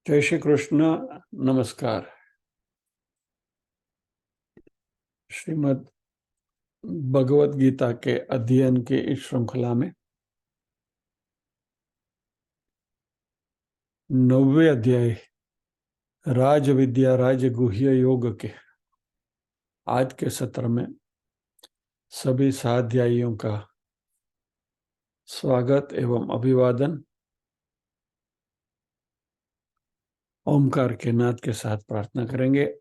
जय श्री कृष्ण। नमस्कार। श्रीमद् भगवत गीता के अध्ययन के इस श्रृंखला में 9वें अध्याय राज विद्या राज गुह्य योग के आज के सत्र में सभी साध्यायियों का स्वागत एवं अभिवादन ओमकार के नाद के साथ प्रार्थना करेंगे।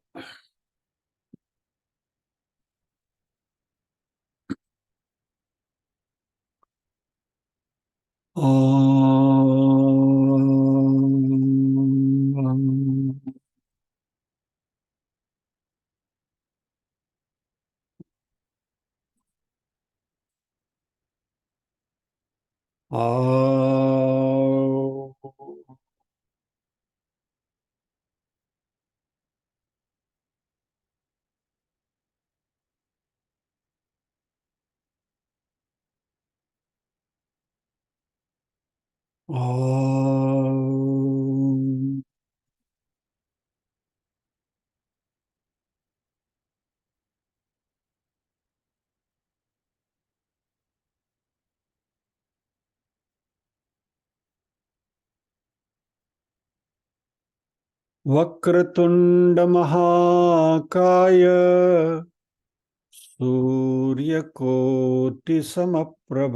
वक्रतुंड महाकाय सूर्यकोटि समप्रभ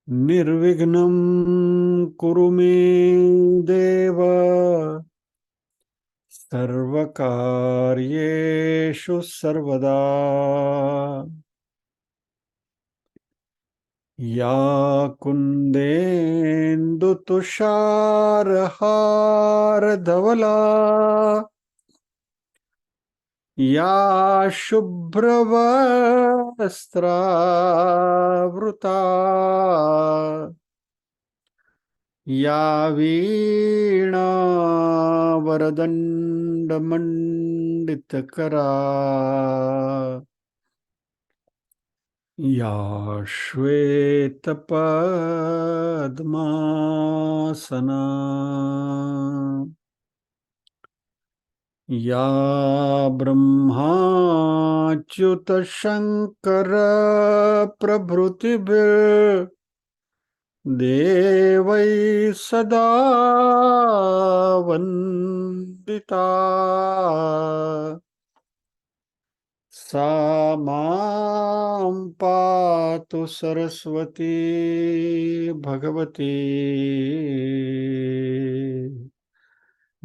निर्विघ्नं कुरु मे देव सर्वकार्येषु सर्वदा। या कुन्देन्दु तुषारहारधवला या शुभ्रवस्त्रावृता या वीणावरदण्डमण्डितकरा या श्वेतपद्मासना या ब्रह्माच्युतशङ्करप्रभृतिभिर्देवैः सदा वन्दिता सा मां पातु सरस्वती भगवती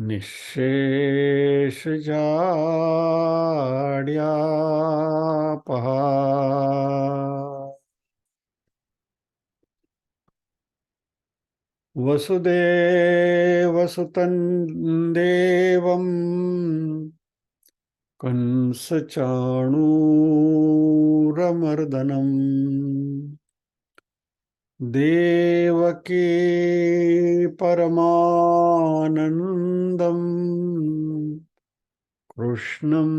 निःशेषजाड्यापहा। वसुदेवसुतं देवं कंसचाणूरमर्दनम् देवकी परमानन्दम् कृष्णं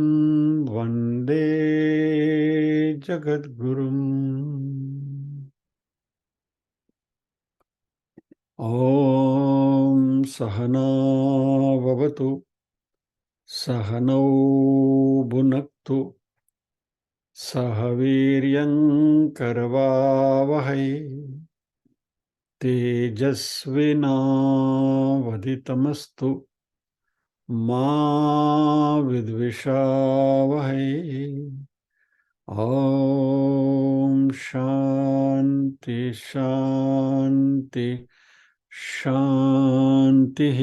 वन्दे जगद्गुरुम्। ॐ सहना भवतु सहनौ भुनक्तु सह वीर्यङ्करवावहै तेजस्विनावधितमस्तु मा विद्विषावहै। ॐ शान्ति शान्ति शान्तिः।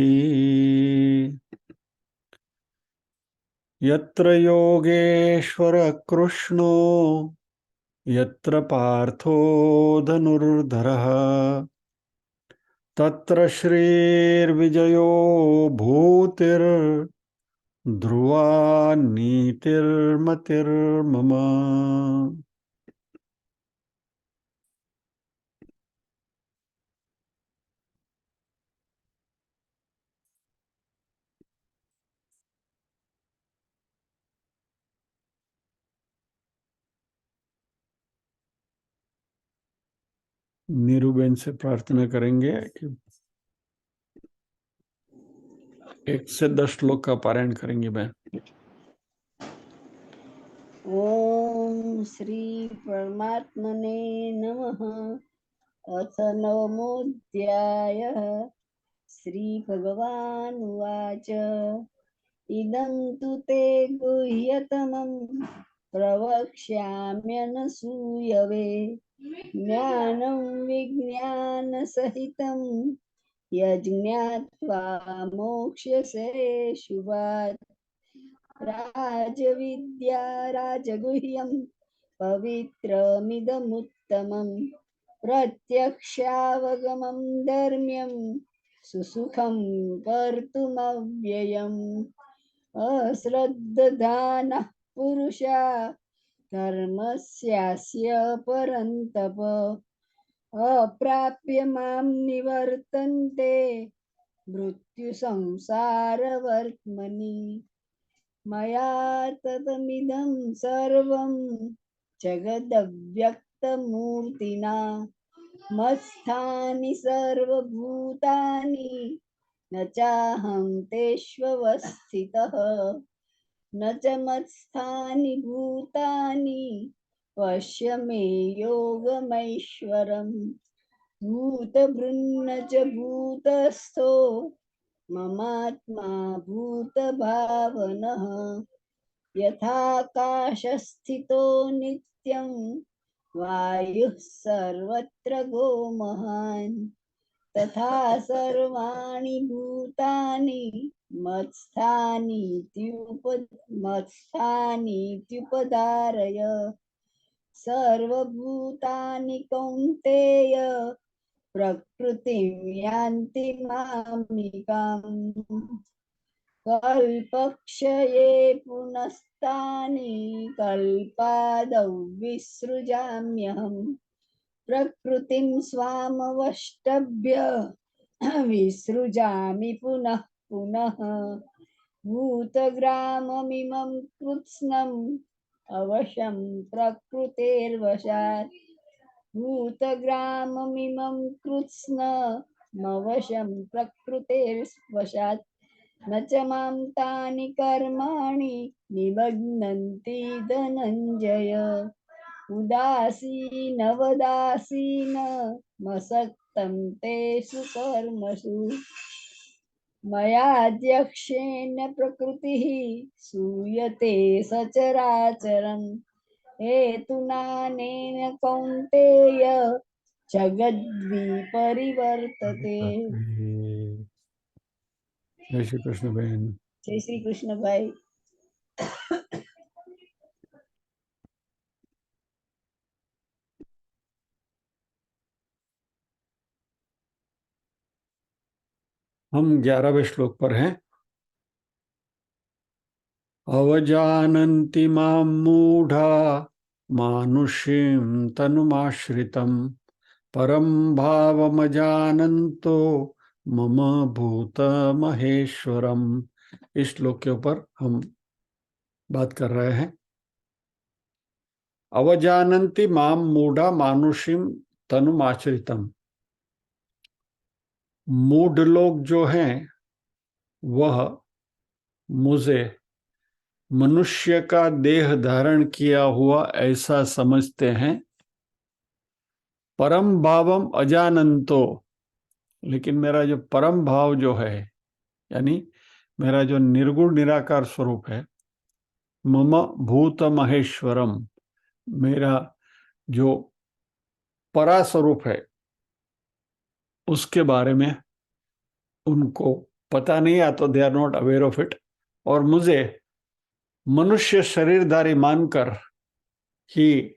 यत्र योगेश्वर कृष्णो यत्र पार्थो धनुर्धरः तत्र श्रीर्विजयो भूतिर्ध्रुवा नीतिर्मतिर्मम। नीरूबेन से प्रार्थना करेंगे कि 1 से 10 श्लोक का पारायण करेंगे बहन। ओम श्री परमात्मने नमः। अथ नवमोऽध्यायः। श्री भगवानुवाच इदं तु ते गुह्यतमं प्रवक्ष्याम्यनसूयवे ज्ञानं विज्ञानसहितं यज्ञात्वा मोक्ष्यसे शुभात्। राजविद्या राजगुह्यं पवित्रमिदमुत्तमं प्रत्यक्षावगमं धर्म्यं सुसुखं कर्तुमव्ययम्। अश्रद्धधानः पुरुषा धर्मस्यास्य परन्तप अप्राप्य मां निवर्तन्ते मृत्युसंसारवर्त्मनि। मया ततमिदं सर्वं जगदव्यक्तमूर्तिना मत्स्थानि सर्वभूतानि न चाहं तेष्वस्थितः न च मत्स्थानि भूतानि पश्य मे योगमैश्वरम्। भूतभृन्न च भूतस्थो ममात्मा भूतभावनः यथाकाशस्थितो नित्यं वायुः सर्वत्र गोमहान् तथा सर्वाणि भूतानि मत्स्थानीत्युपधारय। सर्वभूतानि कौन्तेय प्रकृतिं यान्ति मामिकाम्। कल्पक्षये पुनस्तानि कल्पादौ विसृजाम्यहम्। प्रकृतिं स्वामवष्टभ्य विसृजामि पुनः पुनः। भूतग्राममिमं कृत्स्नम् अवशं प्रकृतेर्वशात्। भूतग्राममिमं कृत्स्नमवशं प्रकृतेर्वशात्। न च मां तानि कर्माणि निबध्नन्ति धनञ्जय। उदासीनवदासीन मसक्तं तेषु कर्मसु। मयाध्यक्षेण प्रकृतिः सूयते सचराचरम्। हेतुनानेन कौन्तेय जगद्विपरिवर्तते। जय श्री कृष्ण बहन। जय श्री कृष्ण भाई। हम 11वें श्लोक पर हैं। अवजानन्ति मां मूढ़ा मानुषीं तनुमाश्रितं परं भावमजानन्तो मम भूत महेश्वरम। इस श्लोक के ऊपर हम बात कर रहे हैं। अवजानन्ति मां मूढ़ा मानुषीं तनुमाश्रितम। मूढ़ लोग जो हैं वह मुझे मनुष्य का देह धारण किया हुआ ऐसा समझते हैं। परम भावम अजानंतो, लेकिन मेरा जो परम भाव जो है, यानी मेरा जो निर्गुण निराकार स्वरूप है, मम भूत महेश्वरम, मेरा जो परा स्वरूप है, उसके बारे में उनको पता नहीं, या तो they are not aware of it, और मुझे मनुष्य शरीरधारी मानकर ही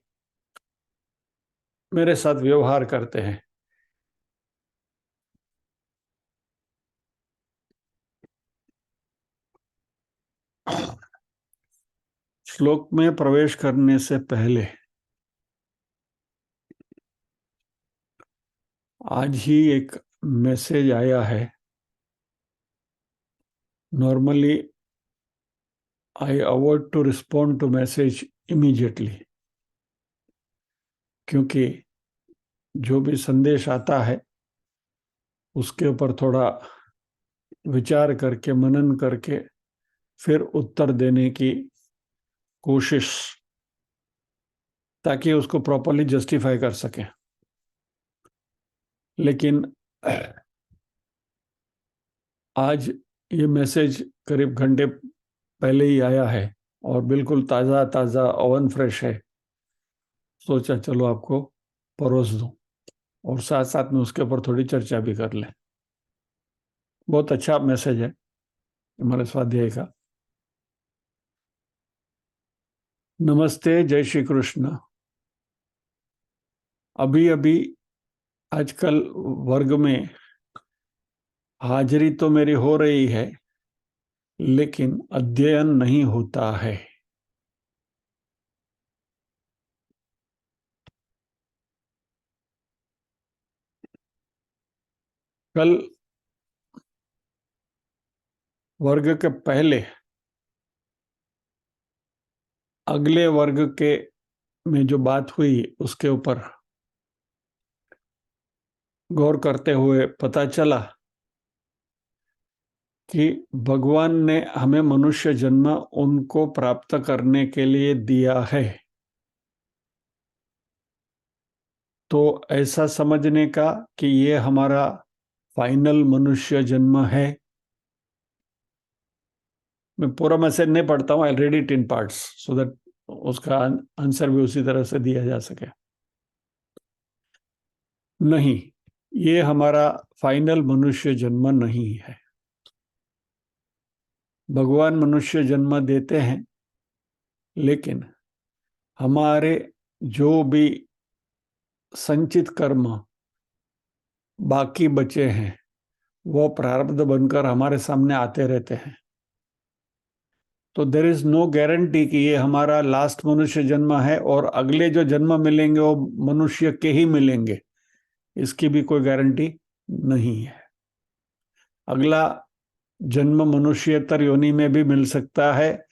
मेरे साथ व्यवहार करते हैं। श्लोक में प्रवेश करने से पहले आज ही एक मैसेज आया है। Normally I avoid to respond to message immediately, क्योंकि जो भी संदेश आता है उसके ऊपर थोड़ा विचार करके, मनन करके फिर उत्तर देने की कोशिश, ताकि उसको प्रॉपरली जस्टिफाई कर सकें। लेकिन आज ये मैसेज करीब घंटे पहले ही आया है और बिल्कुल ताज़ा ताज़ा ओवन फ्रेश है। सोचा चलो आपको परोस दूं और साथ साथ में उसके ऊपर थोड़ी चर्चा भी कर लें। बहुत अच्छा मैसेज है हमारे स्वाध्याय का। नमस्ते, जय श्री कृष्ण। अभी अभी आजकल वर्ग में हाजिरी तो मेरी हो रही है, लेकिन अध्ययन नहीं होता है। कल वर्ग के पहले अगले वर्ग के में जो बात हुई उसके ऊपर गौर करते हुए पता चला कि भगवान ने हमें मनुष्य जन्म उनको प्राप्त करने के लिए दिया है। तो ऐसा समझने का कि ये हमारा फाइनल मनुष्य जन्म है। मैं पूरा मैसेज नहीं पढ़ता हूँ, I read it in parts so that उसका आंसर भी उसी तरह से दिया जा सके। नहीं, ये हमारा फाइनल मनुष्य जन्म नहीं है। भगवान मनुष्य जन्म देते हैं, लेकिन हमारे जो भी संचित कर्म बाकी बचे हैं वो प्रारब्ध बनकर हमारे सामने आते रहते हैं। तो देर इज नो गारंटी कि ये हमारा लास्ट मनुष्य जन्म है और अगले जो जन्म मिलेंगे वो मनुष्य के ही मिलेंगे, इसकी भी कोई गारंटी नहीं है। अगला जन्म मनुष्यतर योनि में भी मिल सकता है।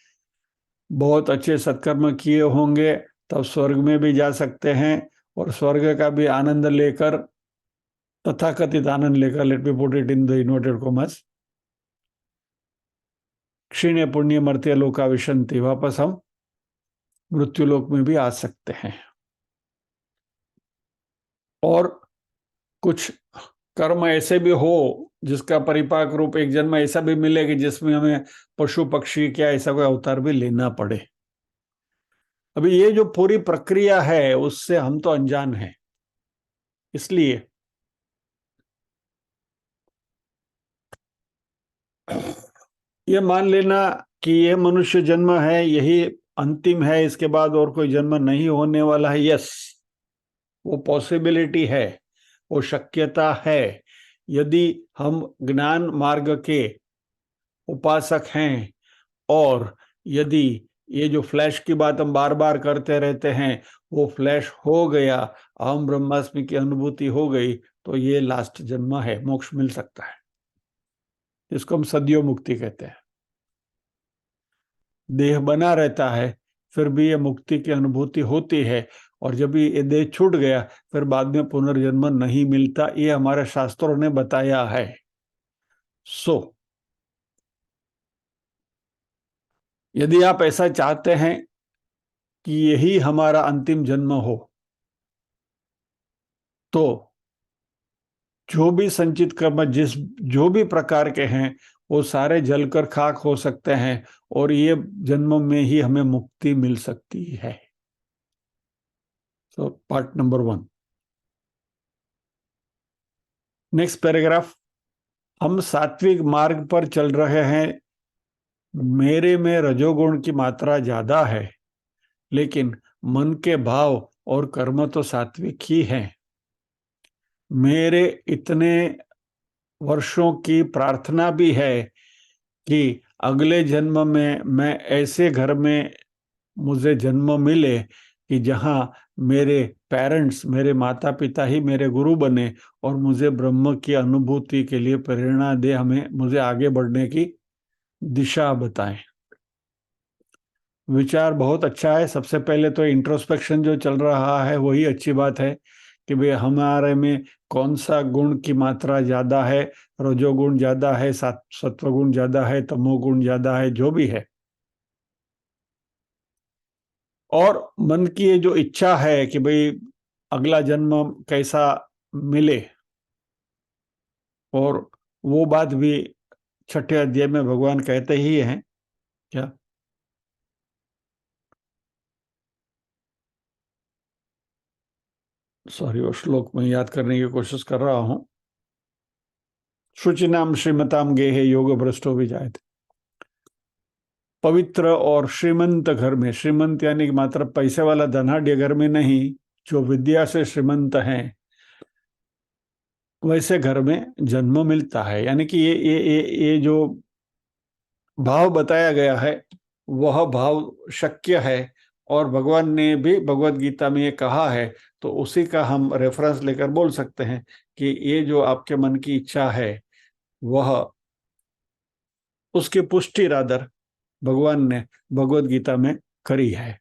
बहुत अच्छे सत्कर्म किए होंगे तब स्वर्ग में भी जा सकते हैं और स्वर्ग का भी आनंद लेकर, तथाकथित आनंद लेकर, let me put it in the inverted commas, क्षीण पुण्य मर्त्य लोका विशंति, वापस हम मृत्यु लोक में भी आ सकते हैं। और कुछ कर्म ऐसे भी हो जिसका परिपाक रूप एक जन्म ऐसा भी मिले कि जिसमें हमें पशु पक्षी क्या ऐसा कोई अवतार भी लेना पड़े। अभी ये जो पूरी प्रक्रिया है उससे हम तो अनजान हैं, इसलिए ये मान लेना कि ये मनुष्य जन्म है, यही अंतिम है, इसके बाद और कोई जन्म नहीं होने वाला है, यस, वो पॉसिबिलिटी है, वो शक्यता है। यदि हम ज्ञान मार्ग के उपासक हैं और यदि ये जो फ्लैश की बात हम बार बार करते रहते हैं वो फ्लैश हो गया, अहम ब्रह्मास्मि की अनुभूति हो गई, तो ये लास्ट जन्म है, मोक्ष मिल सकता है। इसको हम सद्यो मुक्ति कहते हैं। देह बना रहता है फिर भी ये मुक्ति की अनुभूति होती है, और जब ये देह छूट गया फिर बाद में पुनर्जन्म नहीं मिलता, ये हमारे शास्त्रों ने बताया है। यदि आप ऐसा चाहते हैं कि यही हमारा अंतिम जन्म हो, तो जो भी संचित कर्म जो भी प्रकार के हैं वो सारे जलकर खाक हो सकते हैं और ये जन्म में ही हमें मुक्ति मिल सकती है। So part number 1। Next paragraph, हम सात्विक मार्ग पर चल रहे हैं। मेरे में रजोगुण की मात्रा ज्यादा है, लेकिन मन के भाव और कर्म तो सात्विक ही हैं। मेरे इतने वर्षों की प्रार्थना भी है कि अगले जन्म में मैं ऐसे घर में मुझे जन्म मिले कि जहाँ मेरे पेरेंट्स, मेरे माता पिता ही मेरे गुरु बने और मुझे ब्रह्म की अनुभूति के लिए प्रेरणा दे, हमें मुझे आगे बढ़ने की दिशा बताएं। विचार बहुत अच्छा है। सबसे पहले तो इंट्रोस्पेक्शन जो चल रहा है वही अच्छी बात है कि भाई हमारे में कौन सा गुण की मात्रा ज्यादा है, रजोगुण ज्यादा है, सत्वगुण ज्यादा है, तमोगुण ज्यादा है, जो भी है। और मन की ये जो इच्छा है कि भाई अगला जन्म कैसा मिले, और वो बात भी छठे अध्याय में भगवान कहते ही हैं। क्या? सॉरी, वो श्लोक में याद करने की कोशिश कर रहा हूं। शुचिनाम श्रीमताम गेहे योग भ्रष्टो विजायते। पवित्र और श्रीमंत घर में, श्रीमंत यानी कि मात्र पैसे वाला धनाढ़ घर में नहीं, जो विद्या से श्रीमंत हैं वैसे घर में जन्म मिलता है। यानी कि ये जो भाव बताया गया है वह भाव शक्य है, और भगवान ने भी भगवत गीता में ये कहा है, तो उसी का हम रेफरेंस लेकर बोल सकते हैं कि ये जो आपके मन की इच्छा है वह, उसकी पुष्टि रादर भगवान ने भगवत गीता में करी है।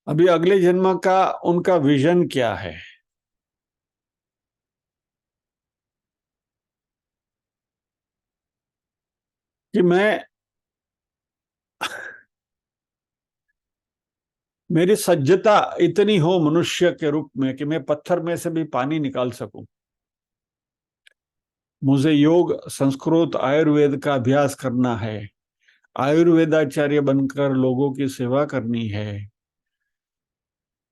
अभी अगले जन्म का उनका विजन क्या है? कि मेरी सज्जता इतनी हो मनुष्य के रूप में कि मैं पत्थर में से भी पानी निकाल सकूं। मुझे योग, संस्कृत, आयुर्वेद का अभ्यास करना है, आयुर्वेदाचार्य बनकर लोगों की सेवा करनी है।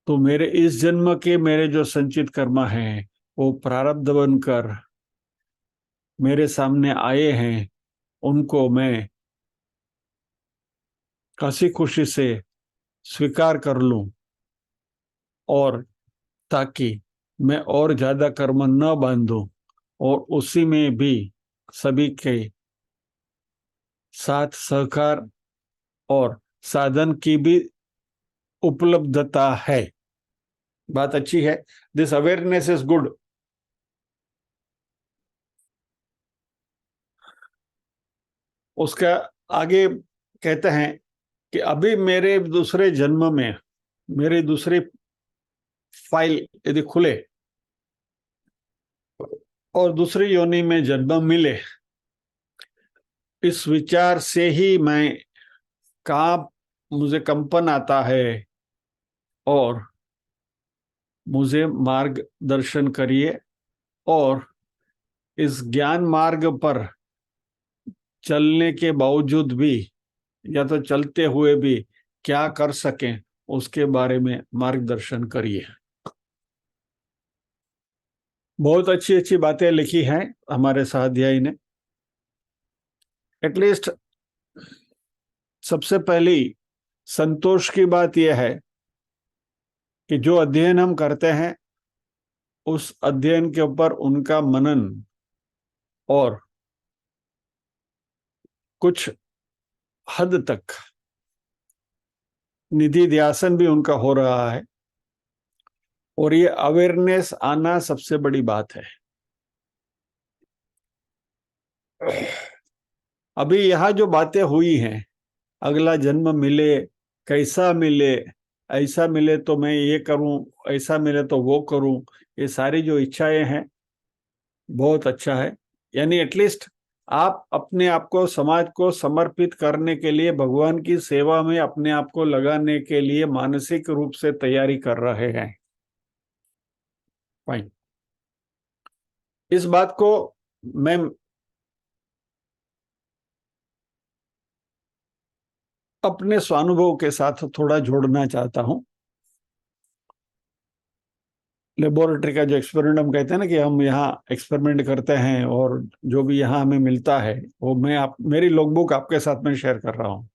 तो मेरे इस जन्म के मेरे जो संचित कर्म हैं वो प्रारब्ध बनकर मेरे सामने आए हैं, उनको मैं हंसी खुशी से स्वीकार कर लूं, और ताकि मैं और ज्यादा कर्म न बांधूं, और उसी में भी सभी के साथ सहकार और साधन की भी उपलब्धता है। बात अच्छी है। This awareness is good. उसका आगे कहते हैं कि अभी मेरे दूसरे जन्म में मेरी दूसरी फाइल यदि खुले और दूसरी योनि में जन्म मिले, इस विचार से ही मैं कहाँ मुझे कंपन आता है, और मुझे मार्गदर्शन करिए, और इस ज्ञान मार्ग पर चलने के बावजूद भी, या तो चलते हुए भी क्या कर सकें उसके बारे में मार्गदर्शन करिए। बहुत अच्छी अच्छी बातें लिखी हैं हमारे स्वाध्यायी ने। एटलीस्ट सबसे पहली संतोष की बात यह है कि जो अध्ययन हम करते हैं उस अध्ययन के ऊपर उनका मनन और कुछ हद तक निधि ध्यासन भी उनका हो रहा है, और ये अवेयरनेस आना सबसे बड़ी बात है। अभी यहाँ जो बातें हुई हैं, अगला जन्म मिले, कैसा मिले, ऐसा मिले तो मैं ये करूं, ऐसा मिले तो वो करूं, ये सारी जो इच्छाएं हैं, बहुत अच्छा है। यानी एटलीस्ट आप अपने आप को समाज को समर्पित करने के लिए, भगवान की सेवा में अपने आप को लगाने के लिए मानसिक रूप से तैयारी कर रहे हैं। फाइन। इस बात को मैं अपने स्वानुभव के साथ थोड़ा जोड़ना चाहता हूं। लेबोरेटरी का जो एक्सपेरिमेंट हम कहते हैं ना, कि हम यहाँ एक्सपेरिमेंट करते हैं और जो भी यहाँ हमें मिलता है वो मेरी लॉगबुक आपके साथ में शेयर कर रहा हूं।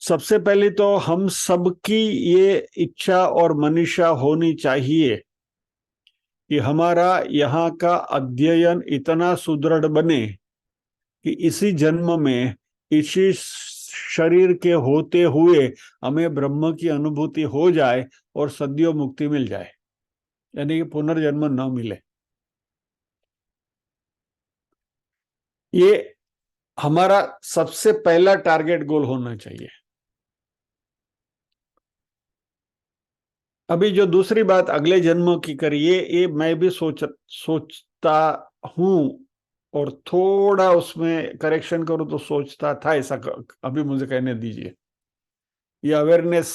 सबसे पहले तो हम सबकी ये इच्छा और मनीषा होनी चाहिए कि हमारा यहाँ का अध्ययन इतना सुदृढ़ बने कि इसी जन्म में, इसी शरीर के होते हुए हमें ब्रह्म की अनुभूति हो जाए और सद्यो मुक्ति मिल जाए, यानी कि पुनर्जन्म न मिले। ये हमारा सबसे पहला टारगेट गोल होना चाहिए। अभी जो दूसरी बात अगले जन्म की करी, ये मैं भी सोचता हूं, और थोड़ा उसमें करेक्शन करूं तो सोचता था ऐसा, अभी मुझे कहने दीजिए। ये अवेयरनेस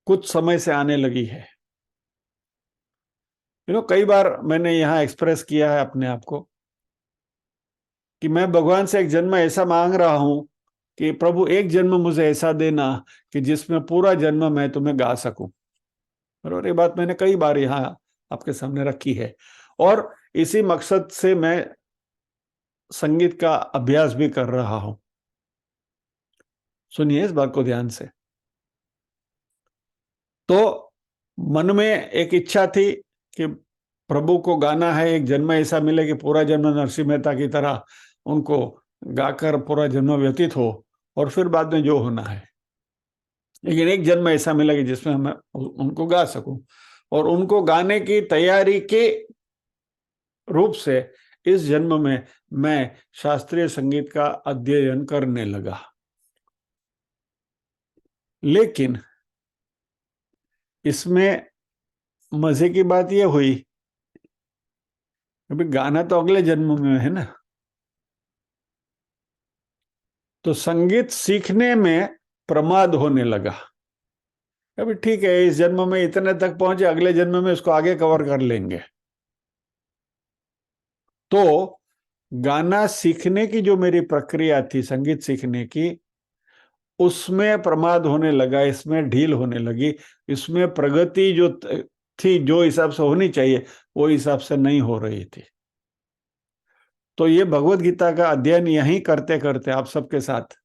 कुछ समय से आने लगी है। कई बार मैंने यहां एक्सप्रेस किया है अपने आप को कि मैं भगवान से एक जन्म ऐसा मांग रहा हूं कि प्रभु एक जन्म मुझे ऐसा देना कि जिसमें पूरा जन्म मैं तुम्हें गा सकूं। और ये बात मैंने कई बार यहाँ आपके सामने रखी है, और इसी मकसद से मैं संगीत का अभ्यास भी कर रहा हूं। सुनिए इस बात को ध्यान से। तो मन में एक इच्छा थी कि प्रभु को गाना है, एक जन्म ऐसा मिले कि पूरा जन्म नरसिंह मेहता की तरह उनको गाकर पूरा जन्म व्यतीत हो, और फिर बाद में जो होना है। लेकिन एक जन्म ऐसा मिला कि जिसमें मैं उनको गा सकूं, और उनको गाने की तैयारी के रूप से इस जन्म में मैं शास्त्रीय संगीत का अध्ययन करने लगा। लेकिन इसमें मजे की बात यह हुई, अभी गाना तो अगले जन्म में है ना, तो संगीत सीखने में प्रमाद होने लगा। अभी ठीक है, इस जन्म में इतने तक पहुंचे, अगले जन्म में इसको आगे कवर कर लेंगे। तो गाना सीखने की जो मेरी प्रक्रिया थी संगीत सीखने की, उसमें प्रमाद होने लगा, इसमें ढील होने लगी, इसमें प्रगति जो थी, जो हिसाब से होनी चाहिए वो हिसाब से नहीं हो रही थी। तो ये भगवत गीता का अध्ययन यहीं करते करते आप सबके साथ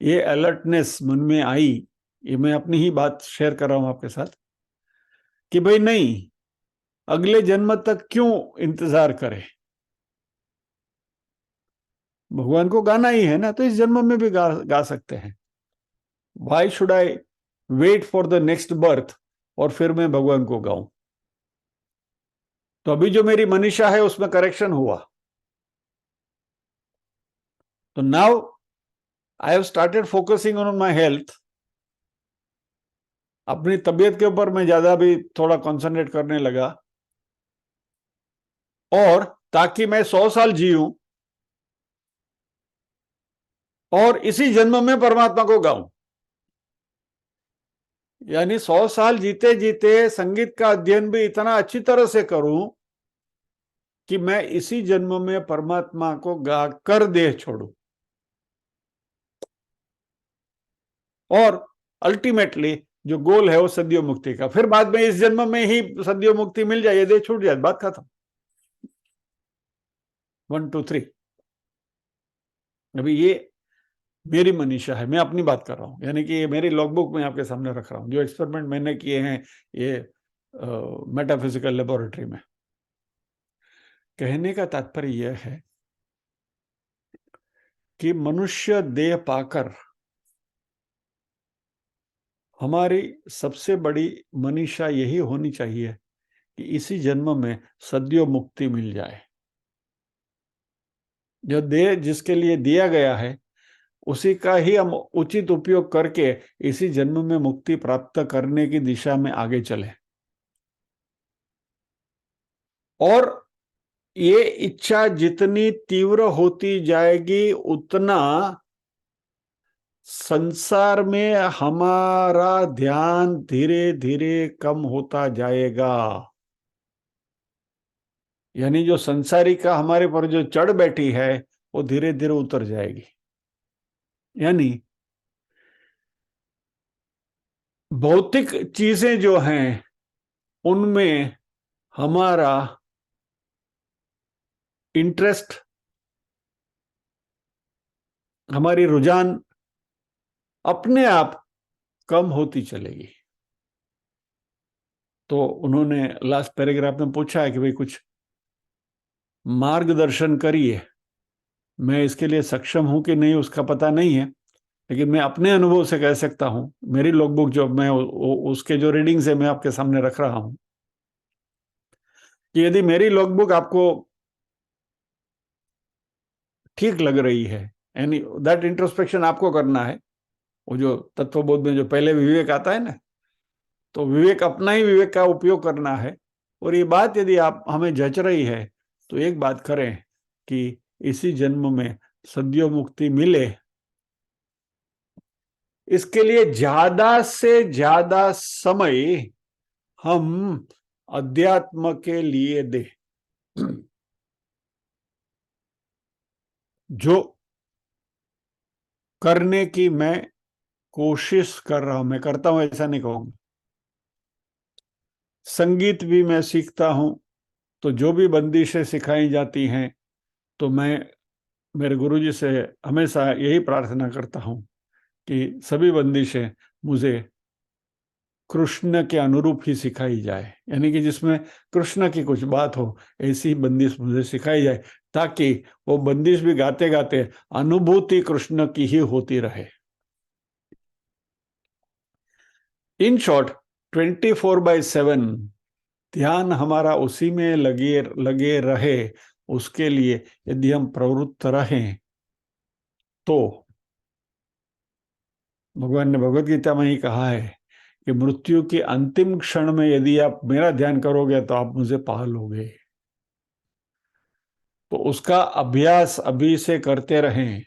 ये अलर्टनेस मन में आई। ये मैं अपनी ही बात शेयर कर रहा हूं आपके साथ कि भाई नहीं, अगले जन्म तक क्यों इंतजार करें, भगवान को गाना ही है ना, तो इस जन्म में भी गा सकते हैं। Why should I wait for the next birth और फिर मैं भगवान को गाऊं। तो अभी जो मेरी मनीषा है उसमें करेक्शन हुआ। तो now I have started focusing on my health. अपनी तबीयत के ऊपर मैं ज्यादा भी थोड़ा कॉन्सेंट्रेट करने लगा, और ताकि मैं 100 साल जीऊं और इसी जन्म में परमात्मा को गाऊं। यानी 100 साल जीते जीते संगीत का अध्ययन भी इतना अच्छी तरह से करूं कि मैं इसी जन्म में परमात्मा को गा कर देह छोड़ूं, और अल्टीमेटली जो गोल है वो सद्यो मुक्ति का। फिर बाद में इस जन्म में ही सद्यो मुक्ति मिल जाए, देह छूट जाए, बात खत्म। 1 2 3। अभी ये मेरी मनीषा है, मैं अपनी बात कर रहा हूं, यानी कि ये मेरी लॉगबुक में आपके सामने रख रहा हूं, जो एक्सपेरिमेंट मैंने किए हैं ये मेटाफिजिकल लेबोरेटरी में। कहने का तात्पर्य यह है कि मनुष्य देह पाकर हमारी सबसे बड़ी मनीषा यही होनी चाहिए कि इसी जन्म में सद्यो मुक्ति मिल जाए। जो देह जिसके लिए दिया गया है उसी का ही हम उचित उपयोग करके इसी जन्म में मुक्ति प्राप्त करने की दिशा में आगे चले। और ये इच्छा जितनी तीव्र होती जाएगी उतना संसार में हमारा ध्यान धीरे धीरे कम होता जाएगा। यानी जो संसारिका हमारे पर जो चढ़ बैठी है वो धीरे धीरे उतर जाएगी। यानी भौतिक चीजें जो हैं उनमें हमारा इंटरेस्ट, हमारी रुझान अपने आप कम होती चलेगी। तो उन्होंने लास्ट पैराग्राफ में पूछा है कि भाई कुछ मार्गदर्शन करिए। मैं इसके लिए सक्षम हूं कि नहीं उसका पता नहीं है, लेकिन मैं अपने अनुभव से कह सकता हूं, मेरी लॉगबुक जो मैं उसके जो रीडिंग्स है मैं आपके सामने रख रहा हूं, कि यदि मेरी लॉगबुक आपको ठीक लग रही है, यानी दैट इंट्रोस्पेक्शन आपको करना है, वो जो तत्वबोध में जो पहले विवेक आता है ना, तो विवेक, अपना ही विवेक का उपयोग करना है। और ये बात यदि आप हमें जच रही है तो एक बात करें कि इसी जन्म में सद्यो मुक्ति मिले, इसके लिए ज्यादा से ज्यादा समय हम अध्यात्म के लिए दे। जो करने की मैं कोशिश कर रहा हूं, मैं करता हूं ऐसा नहीं कहूंगा। संगीत भी मैं सीखता हूं, तो जो भी बंदिशें सिखाई जाती हैं, तो मैं मेरे गुरुजी से हमेशा यही प्रार्थना करता हूं कि सभी बंदिशें मुझे कृष्ण के अनुरूप ही सिखाई जाए, यानी कि जिसमें कृष्ण की कुछ बात हो, ऐसी बंदिश मुझे सिखाई जाए, ताकि वो बंदिश भी गाते गाते अनुभूति कृष्ण की ही होती रहे। इन शॉर्ट, 24/7 ध्यान हमारा उसी में लगे लगे रहे, उसके लिए यदि हम प्रवृत्त रहें, तो भगवान ने भगवत गीता में ही कहा है कि मृत्यु के अंतिम क्षण में यदि आप मेरा ध्यान करोगे तो आप मुझे पा लोगे। तो उसका अभ्यास अभी से करते रहें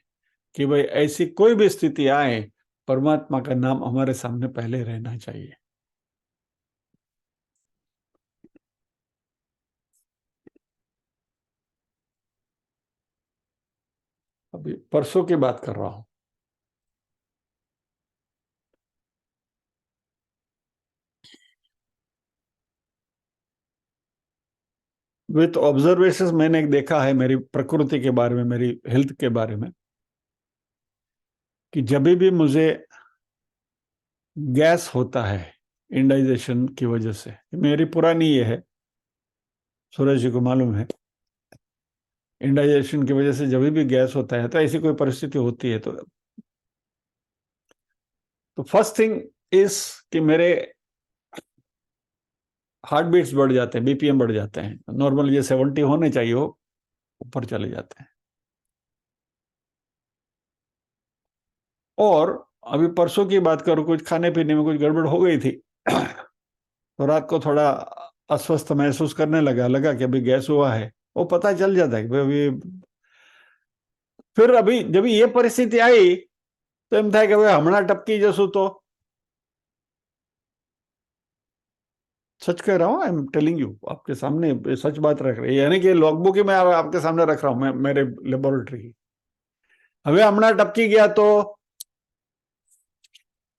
कि भाई ऐसी कोई भी स्थिति आए, परमात्मा का नाम हमारे सामने पहले रहना चाहिए। अभी परसों की बात कर रहा हूं। विथ ऑब्जर्वेशन मैंने देखा है मेरी प्रकृति के बारे में, मेरी हेल्थ के बारे में, कि जब भी मुझे गैस होता है इंडाइजेशन की वजह से, मेरी पुरानी ये है, सूरज जी को मालूम है, इंडाइजेशन की वजह से जब भी गैस होता है तो ऐसी कोई परिस्थिति होती है, तो फर्स्ट थिंग इज कि मेरे हार्ट बीट्स बढ़ जाते हैं, बीपीएम बढ़ जाते हैं। नॉर्मल ये 70 होने चाहिए, वो ऊपर चले जाते हैं। और अभी परसों की बात करूं, कुछ खाने पीने में कुछ गड़बड़ हो गई थी, तो रात को थोड़ा अस्वस्थ महसूस करने लगा कि अभी गैस हुआ है। वो पता चल जाता है कि अभी। फिर अभी जब ये परिस्थिति आई तो एम था कि भाई हमणा टपकी जसू, तो सच कह रहा हूँ, आई एम टेलिंग यू, आपके सामने सच बात रख रही है, यानी कि लॉगबुक ही मैं आपके सामने रख रहा हूँ, मैं मेरे लेबोरेटरी की। हमें हमणा टपकी गया तो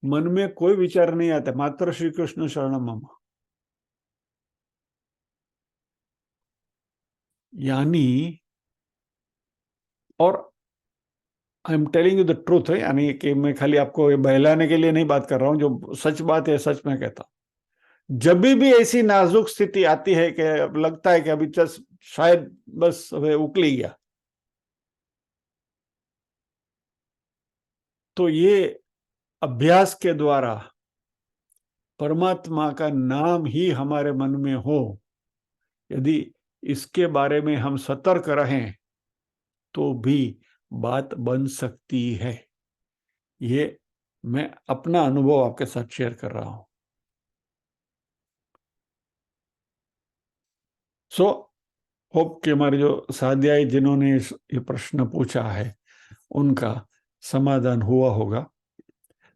मन में कोई विचार नहीं आता, मात्र श्री कृष्ण शरणम मम। यानी, और I am telling you the truth है, यानी कि मैं खाली आपको बहलाने के लिए नहीं बात कर रहा हूं, जो सच बात है सच में कहता हूं। जब भी ऐसी नाजुक स्थिति आती है कि लगता है कि अभी शायद बस હવે उकली गया, तो ये अभ्यास के द्वारा परमात्मा का नाम ही हमारे मन में हो, यदि इसके बारे में हम सतर्क रहें, तो भी बात बन सकती है। ये मैं अपना अनुभव आपके साथ शेयर कर रहा हूं। सो होप कि हमारे जो साध्यायी जिन्होंने ये प्रश्न पूछा है उनका समाधान हुआ होगा।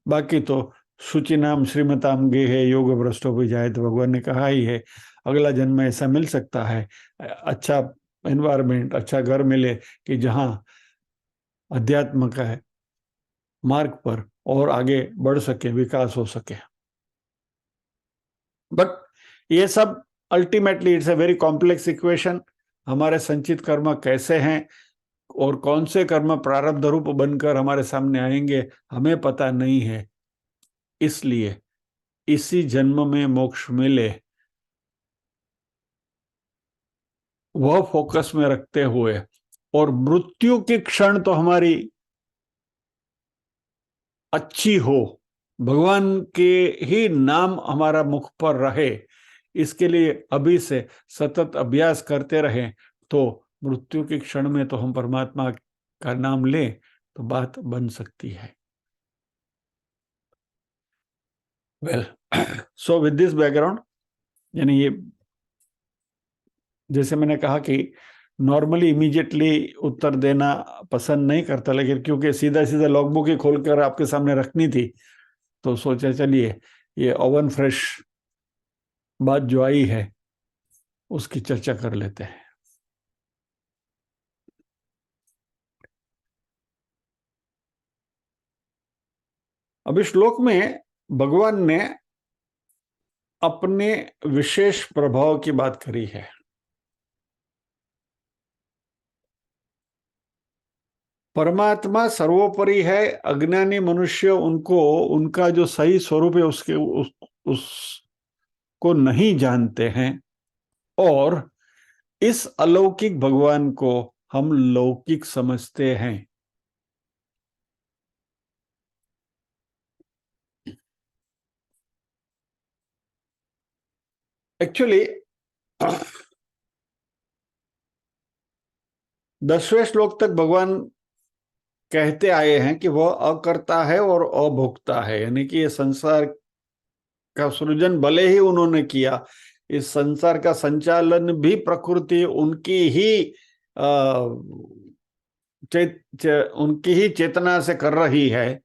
बाकी तो शुचि नाम श्रीमताम गेहे योग भ्रष्टो भी जाए, तो भगवान ने कहा ही है अगला जन्म ऐसा मिल सकता है, अच्छा एनवायरमेंट, अच्छा घर मिले कि जहाँ अध्यात्म का है मार्ग पर और आगे बढ़ सके, विकास हो सके। बट ये सब ultimately it's a very complex equation. हमारे संचित कर्म कैसे हैं और कौन से कर्म प्रारब्ध रूप बनकर हमारे सामने आएंगे, हमें पता नहीं है। इसलिए इसी जन्म में मोक्ष मिले, वह फोकस में रखते हुए, और मृत्यु की क्षण तो हमारी अच्छी हो, भगवान के ही नाम हमारा मुख पर रहे, इसके लिए अभी से सतत अभ्यास करते रहें, तो मृत्यु के क्षण में तो हम परमात्मा का नाम लें तो बात बन सकती है। Well so with this background, यानी ये जैसे मैंने कहा कि नॉर्मली इमीडिएटली उत्तर देना पसंद नहीं करता, लेकिन क्योंकि सीधा सीधा लॉगबुक ही खोलकर आपके सामने रखनी थी, तो सोचा चलिए ये ओवन फ्रेश बात जो आई है उसकी चर्चा कर लेते हैं। अब इस श्लोक में भगवान ने अपने विशेष प्रभाव की बात करी है। परमात्मा सर्वोपरि है, अज्ञानी मनुष्य उनको उनका जो सही स्वरूप है उसको नहीं जानते हैं, और इस अलौकिक भगवान को हम लौकिक समझते हैं। एक्चुअली 10वें श्लोक तक भगवान कहते आए हैं कि वह अकर्ता है और अभोक्ता है, यानी कि ये संसार का सृजन भले ही उन्होंने किया, इस संसार का संचालन भी प्रकृति उनकी ही उनकी ही चेतना से कर रही है,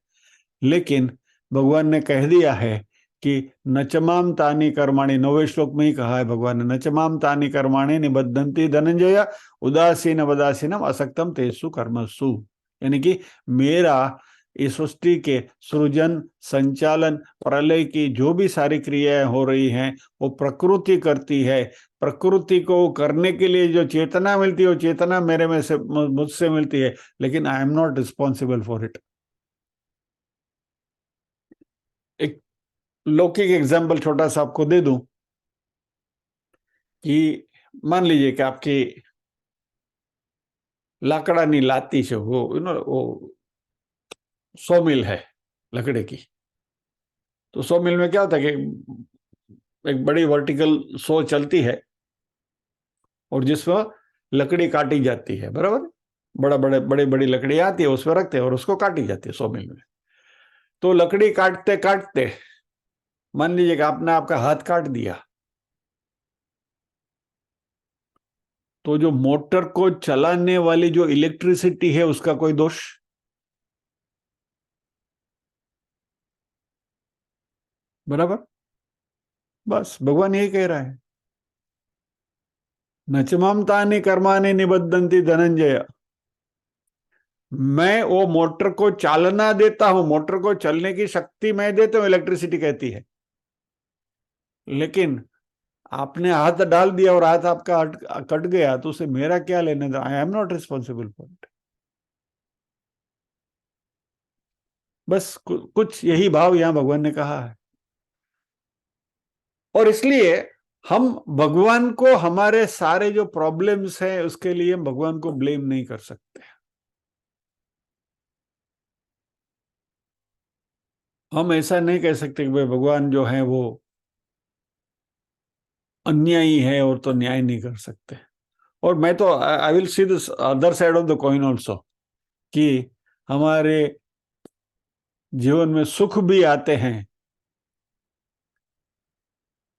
लेकिन भगवान ने कह दिया है कि नचमाम तानी कर्माणि, 9वें श्लोक में ही कहा है भगवान ने, नचमाम तानी कर्माणि निबद्धन्ति धनंजय उदासीन वदासीनम असक्तम तेसु कर्मसु, यानी कि मेरा इस सृष्टि के सृजन, संचालन, प्रलय की जो भी सारी क्रियाएं हो रही हैं वो प्रकृति करती है। प्रकृति को करने के लिए जो चेतना मिलती है वो चेतना मेरे में से मुझसे मिलती है, लेकिन I am not responsible for it. एक लौकिक एग्जाम्पल छोटा सा आपको दे दूं कि मान लीजिए कि आपकी लाकड़ानी लाती से वो वो 100 मिल है लकड़े की, तो 100 मिल में क्या होता है कि एक बड़ी वर्टिकल सो चलती है और जिसमें लकड़ी काटी जाती है, बराबर, बड़े बड़ी लकड़ी आती है, उसमें रखते हैं और उसको काटी जाती है 100 मिल में। तो लकड़ी काटते काटते मान लीजिए कि आपने आपका हाथ काट दिया, तो जो मोटर को चलाने वाली जो इलेक्ट्रिसिटी है उसका कोई दोष? बराबर। बस भगवान यही कह रहा है, नचमाम तानि कर्माणि निबद्धन्ति धनंजय, मैं वो मोटर को चालना देता हूं, मोटर को चलने की शक्ति मैं देता हूं, इलेक्ट्रिसिटी कहती है, लेकिन आपने हाथ डाल दिया और हाथ आपका कट गया तो उसे मेरा क्या लेने दो, I am not responsible for it. बस कुछ यही भाव यहां भगवान ने कहा है, और इसलिए हम भगवान को हमारे सारे जो प्रॉब्लम्स हैं उसके लिए भगवान को ब्लेम नहीं कर सकते। हम ऐसा नहीं कह सकते कि भाई भगवान जो है वो अन्यायी है और तो न्याय नहीं कर सकते। और मैं तो I will see this other side of the coin also, कि हमारे जीवन में सुख भी आते हैं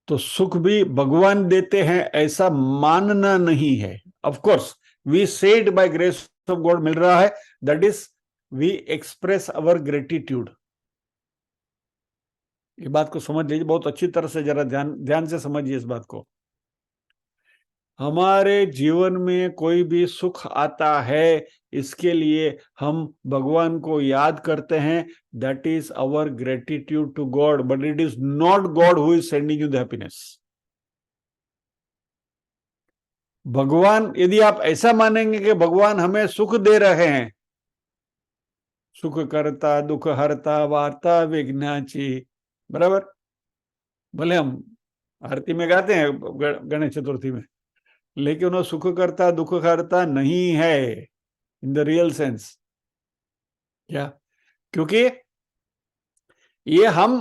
तो सुख भी भगवान देते हैं ऐसा मानना नहीं है। Of course we said by grace of God मिल रहा है, that is we express our gratitude. ये बात को समझ लीजिए बहुत अच्छी तरह से, जरा ध्यान से समझिए इस बात को। हमारे जीवन में कोई भी सुख आता है इसके लिए हम भगवान को याद करते हैं, that is our gratitude to God, but it is not God who is sending you the happiness. भगवान, यदि आप ऐसा मानेंगे कि भगवान हमें सुख दे रहे हैं, सुख करता दुख हरता वार्ता विघ्नाची, बराबर, भले हम आरती में गाते हैं गणेश चतुर्थी में, लेकिन वो सुख करता दुख हरता नहीं है इन द रियल सेंस। क्या? क्योंकि ये हम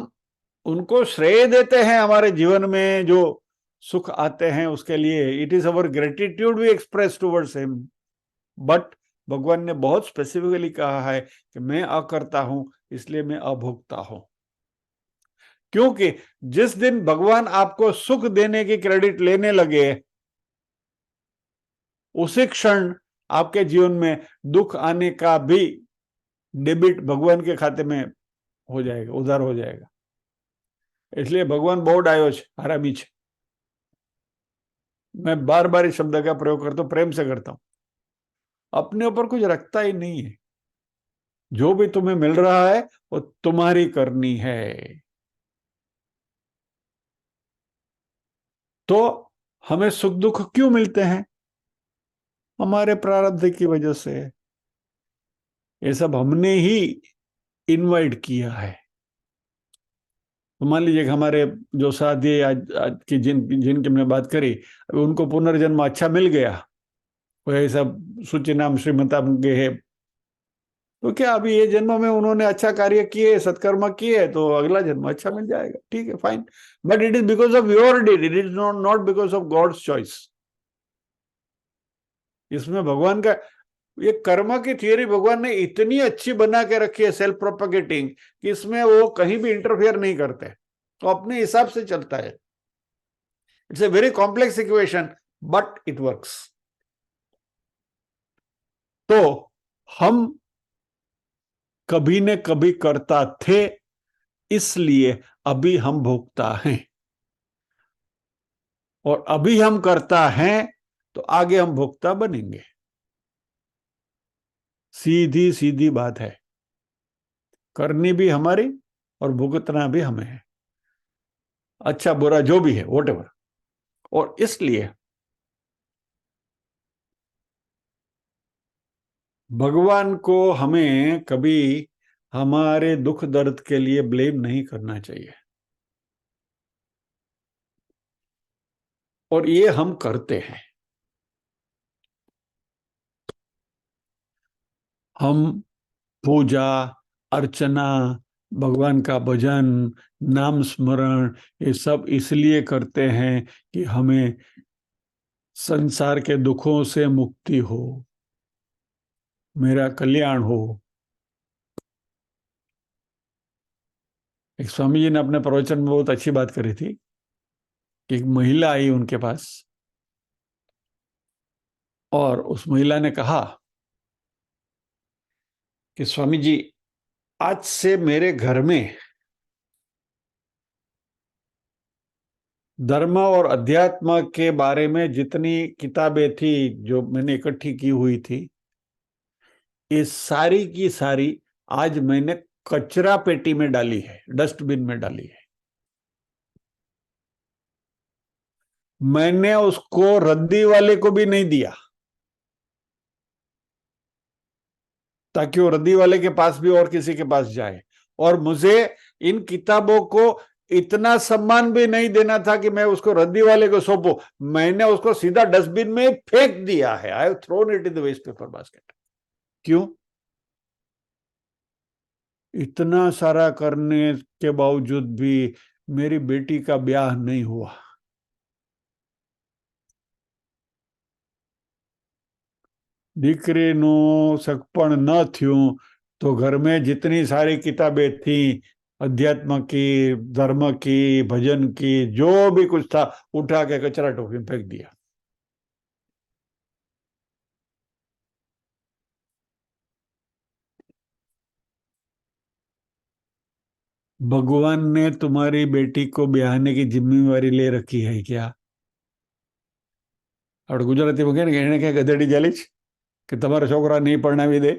उनको श्रेय देते हैं हमारे जीवन में जो सुख आते हैं उसके लिए, it is our gratitude we express towards him. But भगवान ने बहुत स्पेसिफिकली कहा है कि मैं अकर्ता हूं इसलिए मैं अभोक्ता हूं। क्योंकि जिस दिन भगवान आपको सुख देने की क्रेडिट लेने लगे, उसी क्षण आपके जीवन में दुख आने का भी डेबिट भगवान के खाते में हो जाएगा, उधार हो जाएगा। इसलिए भगवान बहुत डायो छे, हरामी छे। मैं बार बार इस शब्द का प्रयोग करता हूं, प्रेम से करता हूं। अपने ऊपर कुछ रखता ही नहीं है। जो भी तुम्हें मिल रहा है वो तुम्हारी करनी है। तो हमें सुख दुख क्यों मिलते हैं? हमारे प्रारब्ध की वजह से। ये सब हमने ही इनवाइट किया है। तो मान लीजिए कि हमारे जो साथी आज की जिनकी हमने बात करी, उनको पुनर्जन्म अच्छा मिल गया, कोई ऐसा सूची नाम श्रीमता के है, तो क्या अभी ये जन्म में उन्होंने अच्छा कार्य किए, सत्कर्म किए, तो अगला जन्म अच्छा मिल जाएगा, ठीक है, fine. But it is because of your deed, it is not because of God's choice. इसमें भगवान का ये कर्म की थियरी भगवान ने इतनी अच्छी बना के रखी है, सेल्फ प्रोपगेटिंग, कि इसमें वो कहीं भी इंटरफेयर नहीं करते, तो अपने हिसाब से चलता है। It's a very complex equation, but it works. तो हम कभी न कभी करता थे, इसलिए अभी हम भोगता हैं, और अभी हम करता हैं तो आगे हम भोक्ता बनेंगे। सीधी सीधी बात है। करनी भी हमारी और भुगतना भी हमें है, अच्छा बुरा जो भी है, व्हाटएवर। और इसलिए भगवान को हमें कभी हमारे दुख दर्द के लिए ब्लेम नहीं करना चाहिए, और ये हम करते हैं। हम पूजा अर्चना, भगवान का भजन, नाम स्मरण, ये सब इसलिए करते हैं कि हमें संसार के दुखों से मुक्ति हो, मेरा कल्याण हो। एक स्वामी जी ने अपने प्रवचन में बहुत अच्छी बात करी थी कि एक महिला आई उनके पास, और उस महिला ने कहा कि स्वामी जी, आज से मेरे घर में धर्म और अध्यात्म के बारे में जितनी किताबें थी जो मैंने इकट्ठी की हुई थी, ये सारी की सारी आज मैंने कचरा पेटी में डाली है, डस्टबिन में डाली है। मैंने उसको रद्दी वाले को भी नहीं दिया, ताकि वो रद्दी वाले के पास भी और किसी के पास जाए। और मुझे इन किताबों को इतना सम्मान भी नहीं देना था कि मैं उसको रद्दी वाले को सौंपू। मैंने उसको सीधा डस्टबिन में फेंक दिया है। I have thrown it in the waste paper basket. क्यों? इतना सारा करने के बावजूद भी मेरी बेटी का ब्याह नहीं हुआ। દીકરીનું સગપણ ન થયું તો घर में जितनी सारी किताबें थी, अध्यात्म की, धर्म की, भजन की, जो भी कुछ था, उठा के कचरा टोकरी में फेंक दिया। भगवान ने तुम्हारी बेटी को ब्याहने की जिम्मेवारी ले रखी है क्या? આપણે ગુજરાતીમાં કહે ને, એને ક્યાં ગધેડી ચાલી છે કે તમારા છોકરા નહીં પરણાવી દે?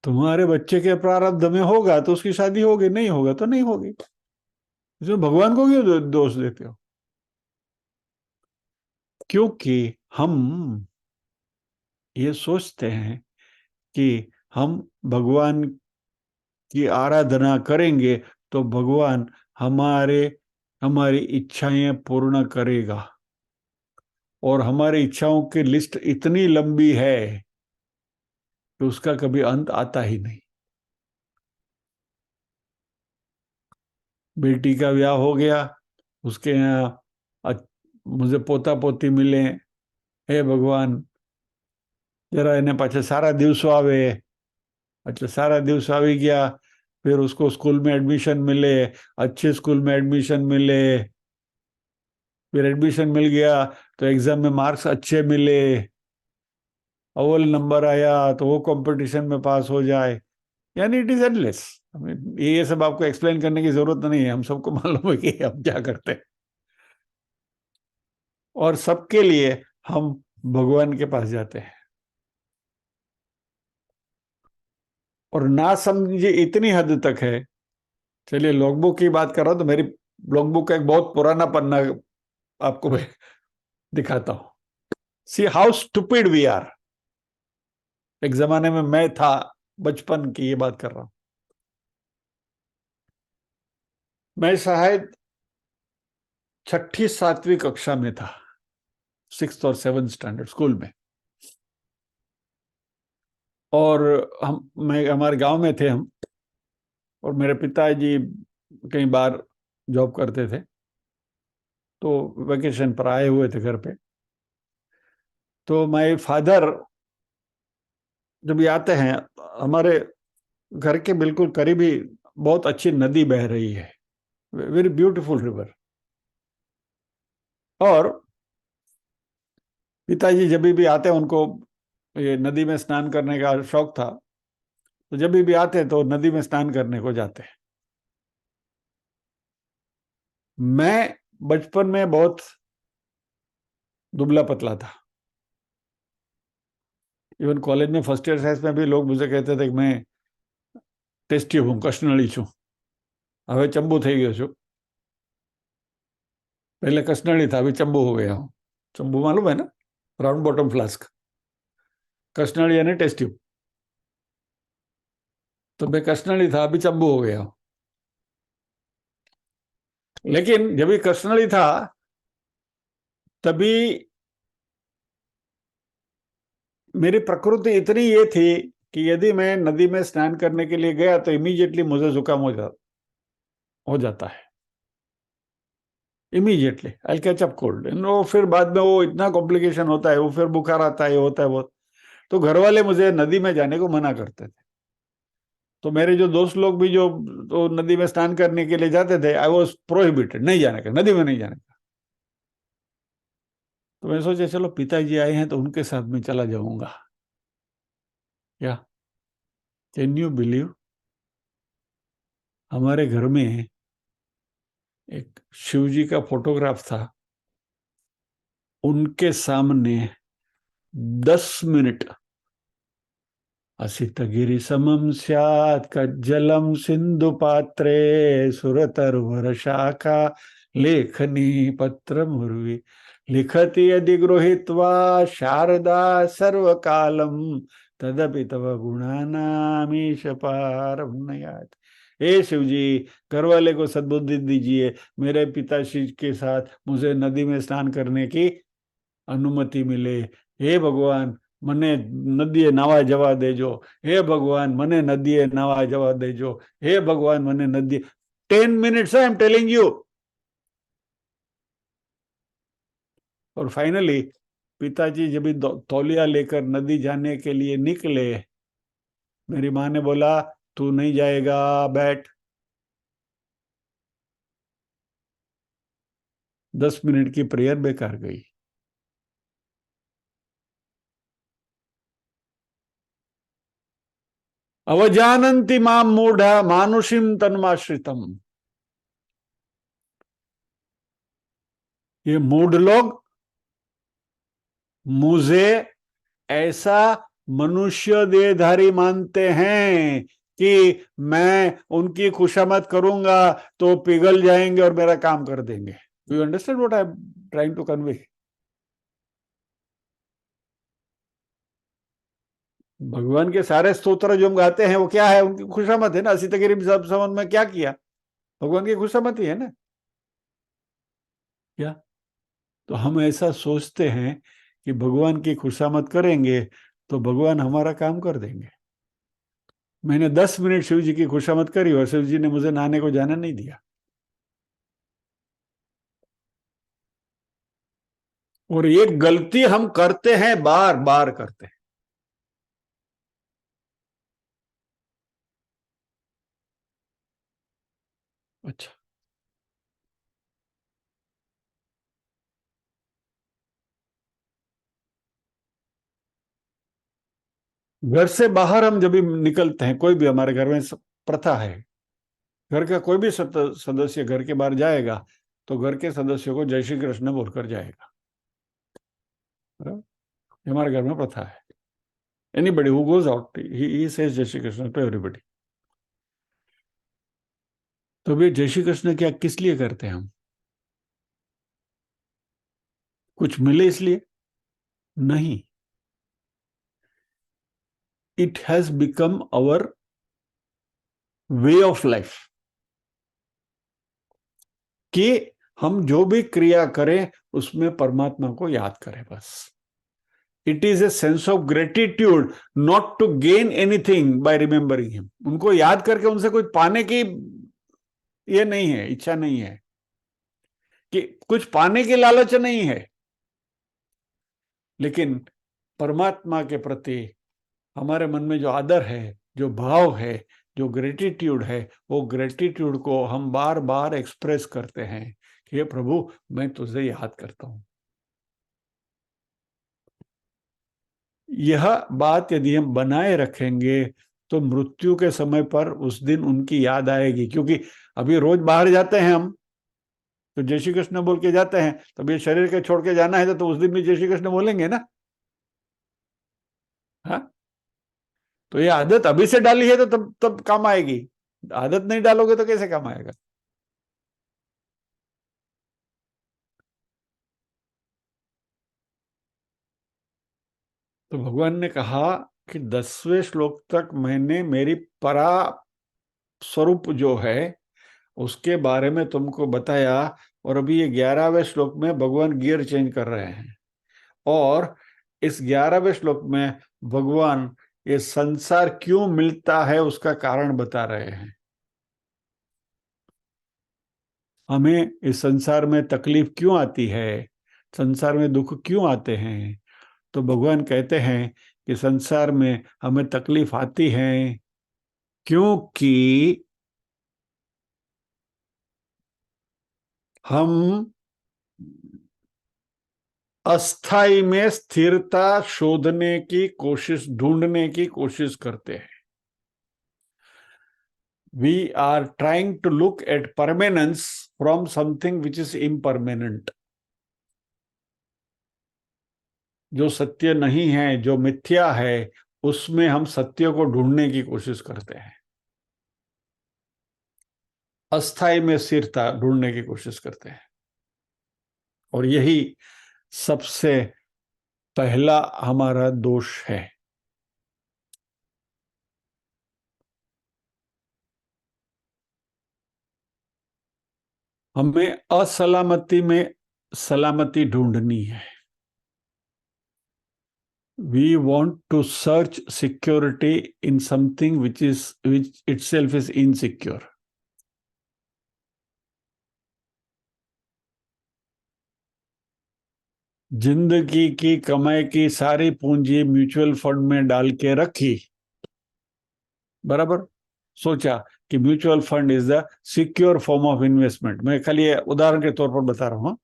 तुम्हारे बच्चे के प्रारब्ध में होगा तो उसकी शादी होगी, नहीं होगा तो नहीं होगी। इसमें भगवान को क्यों दोष देते हो? क्योंकि हम ये सोचते हैं कि हम भगवान की आराधना करेंगे तो भगवान हमारी इच्छाएं पूर्ण करेगा, और हमारी इच्छाओं की लिस्ट इतनी लंबी है कि उसका कभी अंत आता ही नहीं। बेटी का ब्याह हो गया, उसके यहाँ मुझे पोता पोती मिले, हे भगवान जरा इन्हें पाछे सारा दिवसों आवे, अच्छा, सारा दिवस આવી गया, फिर उसको स्कूल में एडमिशन मिले, अच्छे स्कूल में एडमिशन मिले, फिर एडमिशन मिल गया तो एग्जाम में मार्क्स अच्छे मिले, अव्वल नंबर आया तो वो कंपटीशन में पास हो जाए, यानी इट इज एंडलेस। हमें ये सब आपको एक्सप्लेन करने की जरूरत नहीं है, हम सबको मालूम है कि हम क्या करते हैं। और सबके लिए हम भगवान के पास जाते हैं। और ना समझे इतनी हद तक है, चलिए लॉगबुक की बात कर रहा हूं तो मेरी लॉगबुक का एक बहुत पुराना पन्ना आपको मैं दिखाता हूं। See how stupid we are. एक जमाने में मैं था, बचपन की ये बात कर रहा हूं। मैं शायद छठी सातवीं कक्षा में था, 6th और 7th स्टैंडर्ड स्कूल में। और मैं हमारे गांव में थे हम, और मेरे पिताजी कई बार जॉब करते थे, तो वेकेशन पर आए हुए थे घर पे। तो माय फादर जब ये आते हैं, हमारे घर के बिल्कुल करीब ही बहुत अच्छी नदी बह रही है, वेरी ब्यूटीफुल रिवर। और पिताजी जब भी आते हैं, उनको ये नदी में स्नान करने का शौक था, तो जब भी आते हैं तो नदी में स्नान करने को जाते हैं। मैं बचपन में बहुत दुबला पतला था। इवन कॉलेज में फर्स्ट ईयर साइंस में भी लोग मुझे कहते थे कि मैं टेस्टी हूँ, कष्टनળી છું। હવે ચંબુ થઈ ગયો છું। पहले कष्टनળી था, अभी चंबू हो गया हूँ। चंबू मालूम है ना, राउंड बॉटम फ्लास्क। कष्टनળી यानी टेस्ट ट्यूब। तो मैं कष्टनળી था, अभी चंबू हो गया हूँ। लेकिन जब भी कष्टनળી था, तभी मेरी प्रकृति इतनी ये थी कि यदि मैं नदी में स्नान करने के लिए गया तो इमीडिएटली मुझे जुकाम हो जाता है। Immediately I catch up cold. वो फिर बाद में वो इतना कॉम्प्लिकेशन होता है, वो फिर बुखार आता है, होता है बहुत। तो घर वाले मुझे नदी में जाने को मना करते थे। तो मेरे जो दोस्त लोग भी जो तो नदी में स्नान करने के लिए जाते थे, आई वॉज प्रोहिबिटेड, नहीं जाने का, नदी में नहीं जाने का। तो मैं सोचा चलो पिताजी आए हैं तो उनके साथ में चला जाऊंगा। क्या कैन यू बिलीव, हमारे घर में एक शिव जी का फोटोग्राफ था, उनके सामने 10 मिनट असितगिरि समम स्यात् कज्जलम सिंधु पात्रे सुरतरुवर शाखा लेखनी पत्र मुर्वी लिखति यदि गृहीत्वा शारदा सर्वकालम तदपि तव गुणानामीश पारम न याति। हे शिव जी, घर वाले को सद्बुद्धि दीजिए, मेरे पिताश्री के साथ मुझे नदी में स्नान करने की अनुमति मिले। हे भगवान, મને નદીએ નાવા જવા દેજો। हे भगवान, મને નદીએ નાવા જવા દેજો। हे भगवान, મને नदी 10 minutes I am telling you. और फाइनली पिताजी जब भी तौलिया लेकर नदी जाने के लिए निकले, मेरी माँ ने बोला तू नहीं जाएगा, बैठ। 10 मिनट की प्रेयर बेकार गई। अवजानन्ति मां मूढ़ा मानुषिम तन्माश्रितम। ये मूढ़ लोग मुझे ऐसा मनुष्य देहधारी मानते हैं कि मैं उनकी खुशामद करूंगा तो पिघल जाएंगे और मेरा काम कर देंगे। You understand what I am trying to convey. भगवान के सारे स्तोत्र जो हम गाते हैं वो क्या है, उनकी खुशामद है ना। असितगिरि सब संबंध में क्या किया, भगवान की खुशामद ही है ना। क्या तो हम ऐसा सोचते हैं कि भगवान की खुशामद करेंगे तो भगवान हमारा काम कर देंगे। मैंने 10 मिनट शिव जी की खुशामद करी और शिव जी ने मुझे नहाने को जाना नहीं दिया। और ये गलती हम करते हैं, बार बार करते हैं। अच्छा, घर से बाहर हम जब भी निकलते हैं, कोई भी हमारे घर में प्रथा है, घर का कोई भी सदस्य घर के बाहर जाएगा तो घर के सदस्यों को जय श्री कृष्ण बोलकर जाएगा। ये हमारे घर में प्रथा है। Anybody who goes out he says जय श्री कृष्ण टू एवरीबडी। तो ये जय श्री कृष्ण क्या किस लिए करते हैं हम? कुछ मिले इसलिए नहीं। It has become our way of life कि हम जो भी क्रिया करें उसमें परमात्मा को याद करें बस। It is a sense of gratitude, not to gain anything by remembering him. उनको याद करके उनसे कुछ पाने की ये नहीं है, इच्छा नहीं है, कि कुछ पाने की लालच नहीं है, लेकिन परमात्मा के प्रति हमारे मन में जो आदर है, जो भाव है, जो ग्रेटिट्यूड है, वो ग्रेटिट्यूड को हम बार बार एक्सप्रेस करते हैं कि हे प्रभु, मैं तुझे याद करता हूं। यह बात यदि हम बनाए रखेंगे तो मृत्यु के समय पर उस दिन उनकी याद आएगी। क्योंकि अभी रोज बाहर जाते हैं हम तो जय श्री कृष्ण बोल के जाते हैं, तब ये शरीर के छोड़ के जाना है तो उस दिन भी जय श्री कृष्ण बोलेंगे ना। हाँ, तो ये आदत अभी से डाली है तो तब तब काम आएगी। आदत नहीं डालोगे तो कैसे काम आएगा? तो भगवान ने कहा कि 10वें श्लोक तक मैंने मेरी परा स्वरूप जो है उसके बारे में तुमको बताया, और अभी ये 11वें श्लोक में भगवान गियर चेंज कर रहे हैं, और इस 11वें श्लोक में भगवान ये संसार क्यों मिलता है उसका कारण बता रहे हैं। हमें इस संसार में तकलीफ क्यों आती है, संसार में दुख क्यों आते हैं? तो भगवान कहते हैं कि संसार में हमें तकलीफ आती है क्योंकि हम अस्थाई में स्थिरता शोधने की कोशिश, ढूंढने की कोशिश करते हैं। We are trying to look at permanence from something which is impermanent. जो सत्य नहीं है, जो मिथ्या है, उसमें हम सत्य को ढूंढने की कोशिश करते हैं। अस्थाई में स्थिरता ढूंढने की कोशिश करते हैं, और यही सबसे पहला हमारा दोष है। हमें असलामती में सलामती ढूंढनी है। We want to search security in something which itself is insecure. जिंदगी की कमाई की सारी पूंजी म्यूचुअल फंड में डाल के रखी, बराबर, सोचा कि mutual fund is the secure form of investment. मैं खाली उदाहरण के तौर पर बता रहा हूँ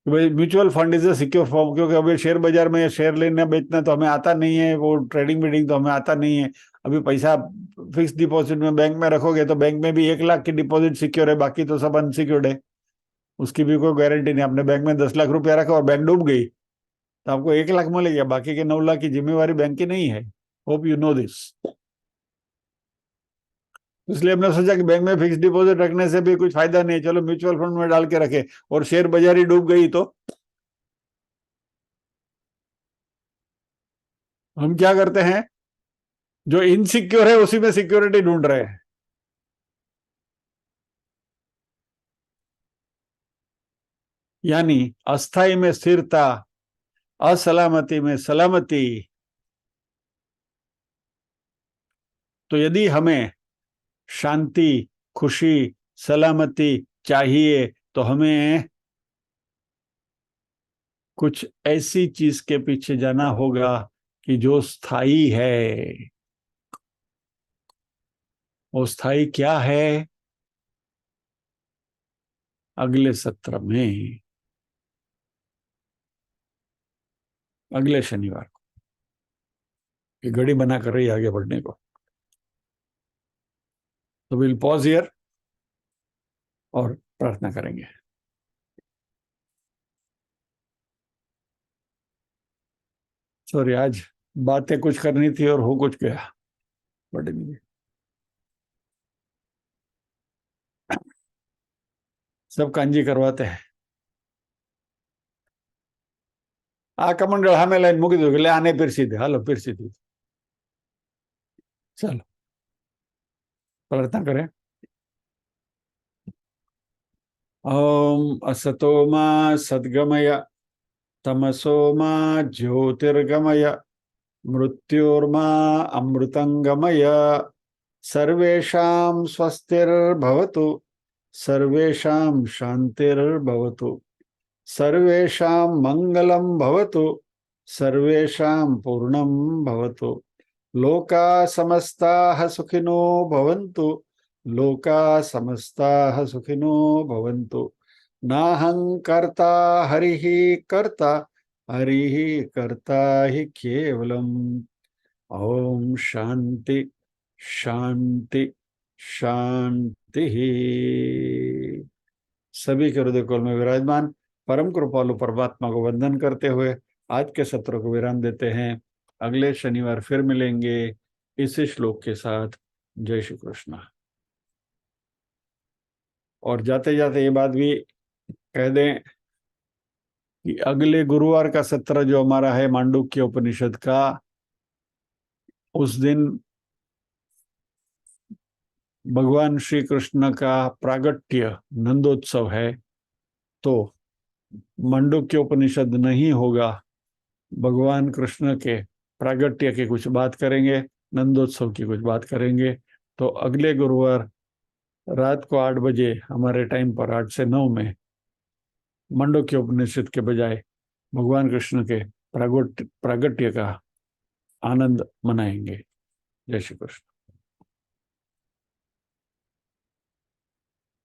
कि भाई mutual fund is the secure form, क्योंकि अभी शेयर बाजार में शेयर लेना बेचना तो हमें आता नहीं है, वो ट्रेडिंग वेडिंग तो हमें आता नहीं है। अभी पैसा फिक्स डिपॉजिट में बैंक में रखोगे तो बैंक में भी 1 लाख की डिपॉजिट सिक्योर है, बाकी तो सब अनसिक्योर्ड है, उसकी भी कोई गारंटी नहीं। आपने बैंक में 10 लाख रुपया रखा और बैंक डूब गई तो आपको 1 लाख मिलेगा, बाकी के 9 लाख की जिम्मेवारी बैंक की नहीं है। Hope you know this. इसलिए हमने सोचा कि बैंक में फिक्स डिपॉजिट रखने से भी कुछ फायदा नहीं, चलो म्यूचुअल फंड में डाल के रखे, और शेयर बाजार ही डूब गई तो हम क्या करते हैं? जो इनसिक्योर है उसी में सिक्योरिटी ढूंढ रहे हैं। यानी अस्थाई में स्थिरता, असलामती में सलामती। तो यदि हमें शांति, खुशी, सलामती चाहिए तो हमें कुछ ऐसी चीज के पीछे जाना होगा कि जो स्थायी है। वो स्थायी क्या है? अगले सत्र में, अगले शनिवार को। ये घड़ी बना कर रही आगे बढ़ने को। तो विल पॉज हियर और प्रार्थना करेंगे। सॉरी, आज बातें कुछ करनी थी और हो कुछ गया। बट सब कांजी करवाते हैं। आका मंडल हमें लाइन मुकी दो, ले आने फिर सीधे, हालो फिर सीधे। चलो प्रार्थना करें। ओम असतो मा सद्गमय, तमसो मा ज्योतिर्गमय, मृत्योर्मा अमृतंगमय। सर्वेषां स्वस्तिर्भवतु, सर्वेषां शान्तिर्भवतु, सर्वेषां मंगलं भवतु, सर्वेषां पूर्णं भवतु। लोका समस्ताः सुखिनो भवन्तु, लोका समस्ताः सुखिनो भवन्तु। नाहं कर्ता हरिः कर्ता, हरिः कर्ता हि केवलम्। ओम शांति शांति शांति। सभी के हृदय कोल में विराजमान परम कृपालु परमात्मा को वंदन करते हुए आज के सत्र को विराम देते हैं। अगले शनिवार फिर मिलेंगे इसी श्लोक के साथ। जय श्री कृष्ण। और जाते जाते ये बात भी कह दें कि अगले गुरुवार का सत्र जो हमारा है मांडुक्य उपनिषद का, उस दिन भगवान श्री कृष्ण का प्रागट्य नंदोत्सव है। तो मांडुक्य उपनिषद नहीं होगा, भगवान कृष्ण के प्रागट्य की कुछ बात करेंगे, नंदोत्सव की कुछ बात करेंगे। तो अगले गुरुवार रात को 8 बजे हमारे टाइम पर 8 से 9 में मांडुक्य उपनिषद के बजाय भगवान कृष्ण के प्रागट्य का आनंद मनाएंगे। जय श्री कृष्ण।